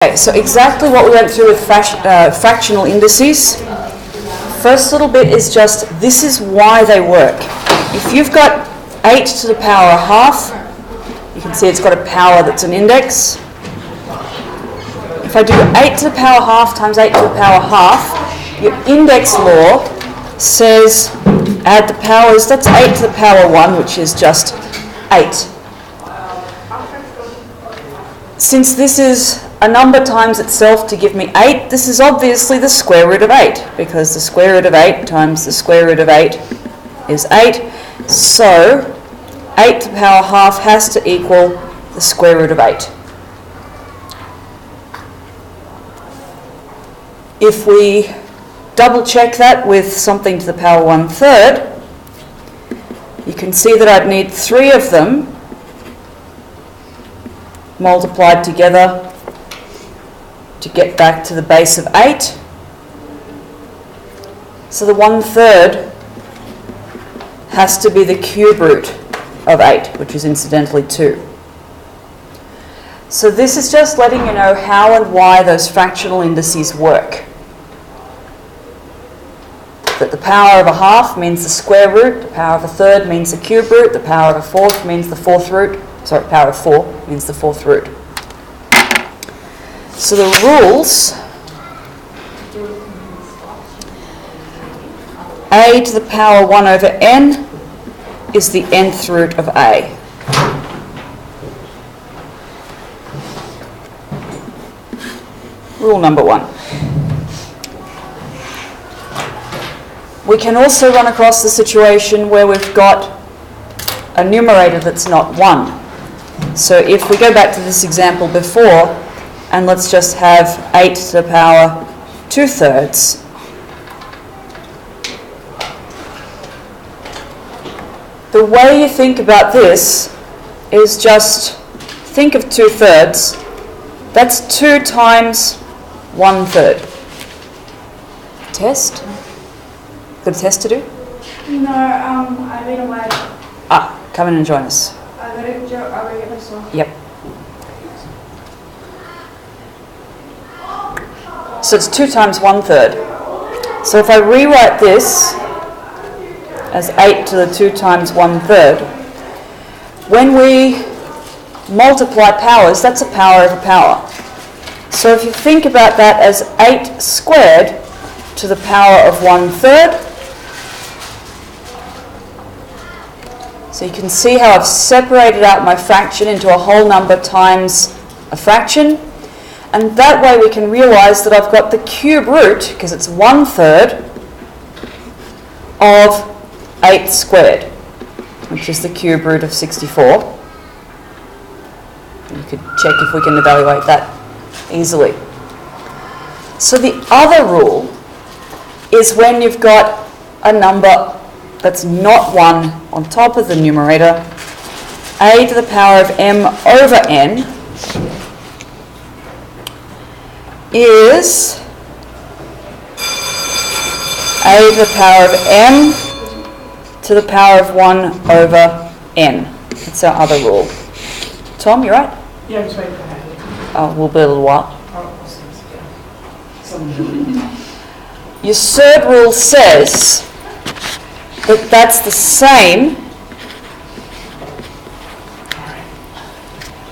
Okay, so exactly what we went through with fractional indices. First little bit is just, this is why they work. If you've got 8 to the power half, you can see it's got a power that's an index. If I do 8 to the power half times 8 to the power half, your index law says add the powers, that's 8 to the power 1, which is just 8. Since this is a number times itself to give me 8, this is obviously the square root of 8, because the square root of 8 times the square root of 8 is 8. So 8 to the power half has to equal the square root of 8. If we double check that with something to the power 1/3, you can see that I'd need 3 of them multiplied together to get back to the base of 8. So the 1/3 has to be the cube root of 8, which is incidentally 2. So this is just letting you know how and why those fractional indices work. That the power of a half means the square root, the power of a third means the cube root, the power of a fourth means the fourth root, power of 4 means the fourth root. So the rules, a to the power 1 over n is the nth root of a. Rule number 1. We can also run across the situation where we've got a numerator that's not 1. So if we go back to this example before, and let's just have 8 to the power 2/3. The way you think about this is just think of 2/3. That's 2 times 1/3. Test? Got a test to do? No, I've been away. Come in and join us. I'll go get my stuff. Yep. So it's 2 times 1/3. So if I rewrite this as 8 to the 2 times 1/3, when we multiply powers, that's a power of a power. So if you think about that as 8 squared to the power of 1/3, so you can see how I've separated out my fraction into a whole number times a fraction. And that way we can realise that I've got the cube root, because it's 1/3, of 8 squared, which is the cube root of 64. You could check if we can evaluate that easily. So the other rule is when you've got a number that's not 1 on top of the numerator, a to the power of m over n is a to the power of m to the power of 1 over n. That's our other rule. Tom, you right? Yeah, just wait for that. Oh, we'll be a little while. Someone Your third rule says that that's the same.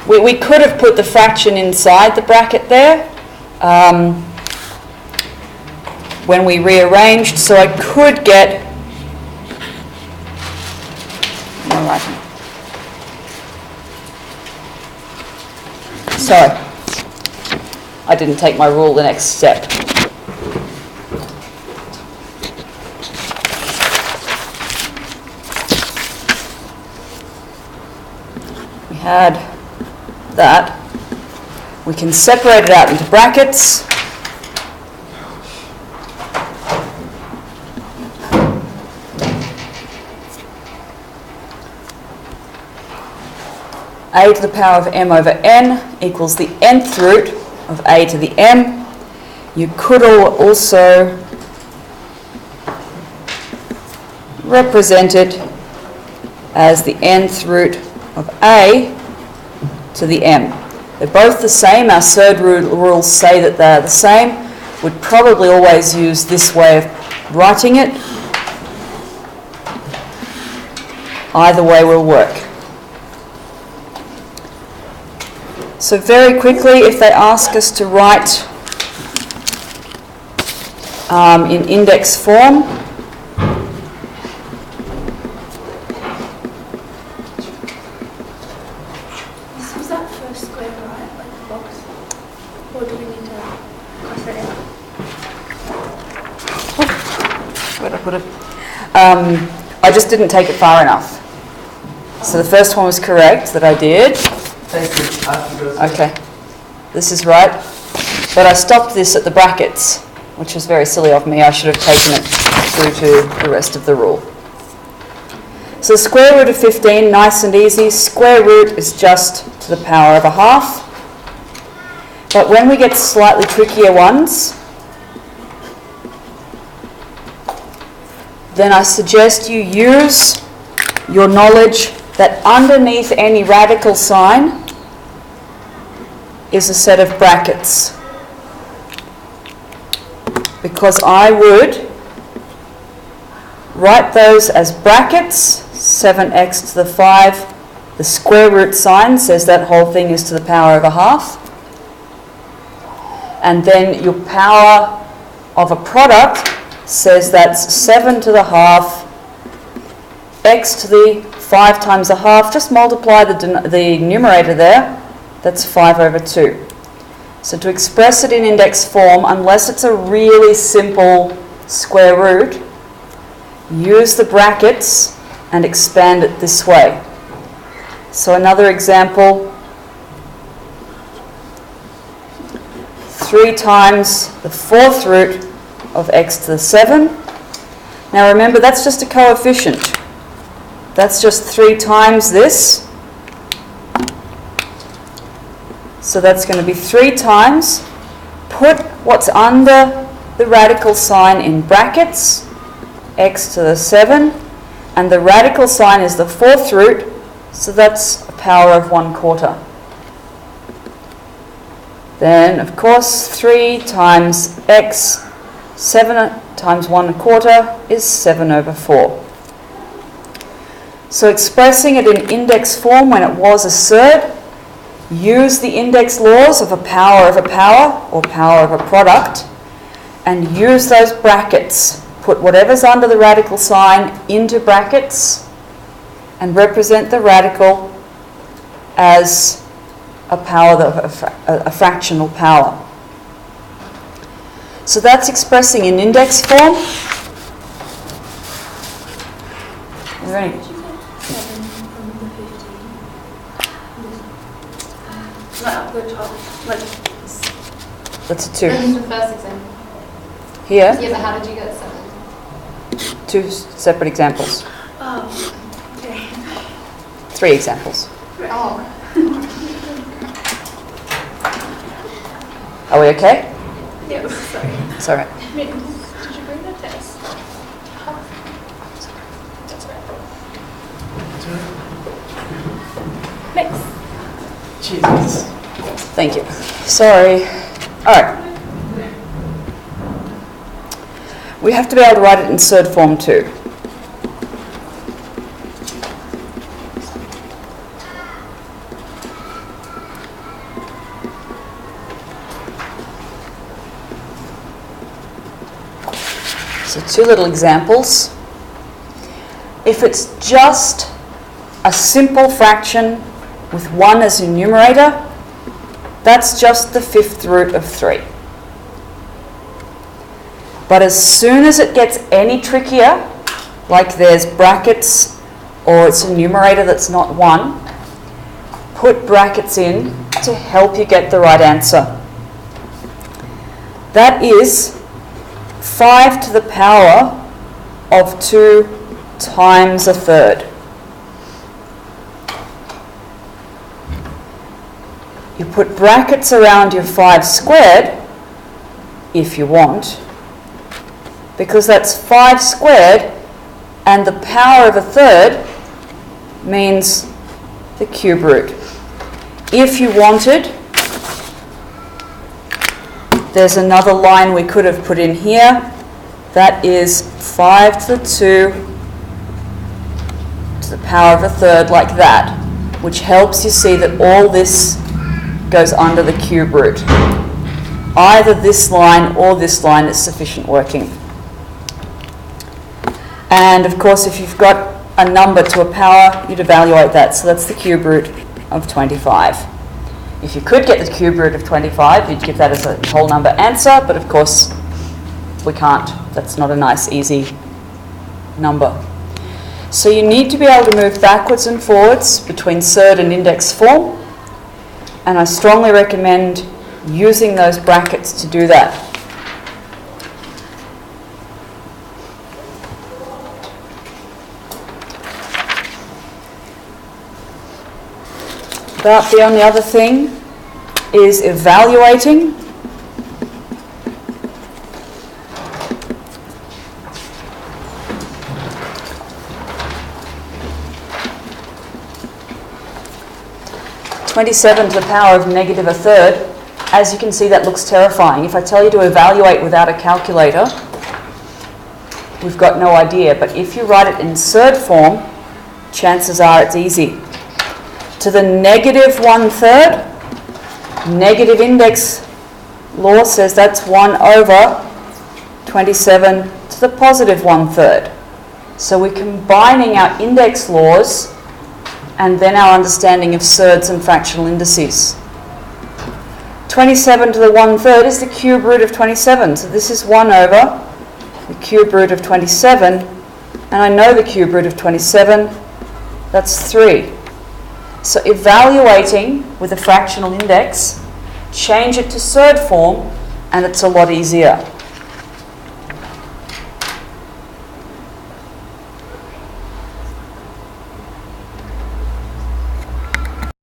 We could have put the fraction inside the bracket there when we rearranged, so I could get, sorry, I didn't take my rule the next step. We had that. We can separate it out into brackets. A to the power of m over n equals the nth root of a to the m. You could also represent it as the nth root of a to the m. They're both the same. Our third rules say that they're the same. We'd probably always use this way of writing it. Either way will work. So very quickly, if they ask us to write in index form, Was that first square right, like the box? Or do we need to cross it out? where'd I put it? I just didn't take it far enough. So the first one was correct that I did. Okay, this is right. But I stopped this at the brackets, which was very silly of me. I should have taken it through to the rest of the rule. So square root of 15, nice and easy. Square root is just to the power of a half. But when we get slightly trickier ones, then I suggest you use your knowledge that underneath any radical sign is a set of brackets. Because I would write those as brackets, 7x to the 5. The square root sign says that whole thing is to the power of a half. And then your power of a product says that's 7 to the half, x to the 5 times a half. Just multiply the numerator there. That's 5 over 2. So to express it in index form, unless it's a really simple square root, use the brackets and expand it this way. So another example, 3 times the 4th root of x to the 7. Now remember, that's just a coefficient. That's just 3 times this. So that's going to be 3 times. Put what's under the radical sign in brackets, x to the 7, and the radical sign is the 4th root, so that's a power of 1/4. Then, of course, 3 times x, 7 times 1/4 is 7 over 4. So expressing it in index form when it was a surd, use the index laws of a power or power of a product, and use those brackets. Put whatever's under the radical sign into brackets and represent the radical as a power, a fractional power. So that's expressing in index form. Is there any? Up the top, like That's a 2. This is the first example. Here, Yeah, but how did you get 7? 2 separate examples. oh, okay. 3 examples. Oh. Are we okay? Yeah, sorry. It's all right. Did you bring the test? That's right. Next. Jesus. Thank you. Sorry. All right. We have to be able to write it in surd form too. So 2 little examples. If it's just a simple fraction with 1 as a numerator, that's just the 5th root of 3. But as soon as it gets any trickier, like there's brackets or it's a numerator that's not 1, put brackets in to help you get the right answer. That is 5 to the power of 2 times a third. You put brackets around your 5 squared, if you want, because that's 5 squared, and the power of a third means the cube root. If you wanted, There's another line we could have put in here. That is 5 to the 2 to the power of a third, like that, which helps you see that all this goes under the cube root. Either this line or this line is sufficient working. And of course, if you've got a number to a power, you'd evaluate that. So that's the cube root of 25. If you could get the cube root of 25, you'd give that as a whole number answer, but of course we can't. That's not a nice, easy number. So you need to be able to move backwards and forwards between surd and index form, and I strongly recommend using those brackets to do that. About the only other thing is evaluating. (27 to the power of negative a third). As you can see, that looks terrifying. If I tell you to evaluate without a calculator, we've got no idea. But if you write it in surd form, chances are it's easy. To the negative 1/3, negative index law says that's 1 over 27 to the positive 1/3. So we're combining our index laws and then our understanding of surds and fractional indices. 27 to the 1/3 is the cube root of 27. So this is 1 over the cube root of 27. And I know the cube root of 27, that's 3. So evaluating with a fractional index, change it to surd form, and it's a lot easier.